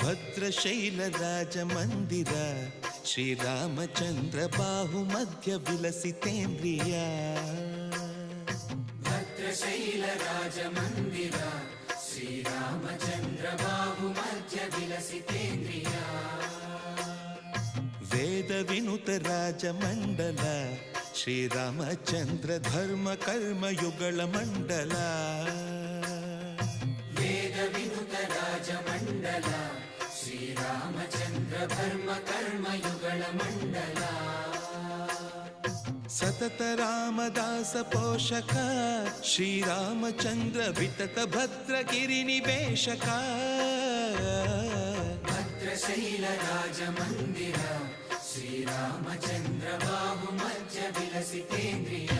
ಭದ್ರಶೈಲ ರಾಜ ಮಂದಿರ ಶ್ರೀರಾಮಚಂದ್ರ ಬಾಹು ಮಧ್ಯ ವಿಲಸಿತೇಂದ್ರಿಯ ಭದ್ರಶೈಲ ರಾಜ ಮಂದಿರ ಶ್ರೀರಾಮಚಂದ್ರ ಬಾಹು ಮಧ್ಯ ವಿಲಸಿತೇಂದ್ರಿಯ ವೇದ ವಿನುತ ರಾಜ ಮಂಡಲ ಶ್ರೀರಾಮಚಂದ್ರ ಧರ್ಮ ಕರ್ಮ ಯುಗಳ ಮಂಡಲ ವೇದ ವಿನುತ ರಾಜ ಮಂಡಲ ಶ್ರೀರಾಮಚಂದ್ರ ಧರ್ಮ ಕರ್ಮ ಯುಗಳ ಮಂಡಲ ಸತತ ರಾಮದಾಸ ಪೋಷಕ ಶ್ರೀರಾಮಚಂದ್ರ ವಿತತ ಭದ್ರಗಿರಿ ನಿವೇಶಕ ಭದ್ರಶೈಲ ರಾಜ ಮಂದಿರ ಶ್ರೀರಾಮಚಂದ್ರ ಬಾಹು ಮಧ್ಯ ವಿಲಸಿತೇಂದ್ರಿಯ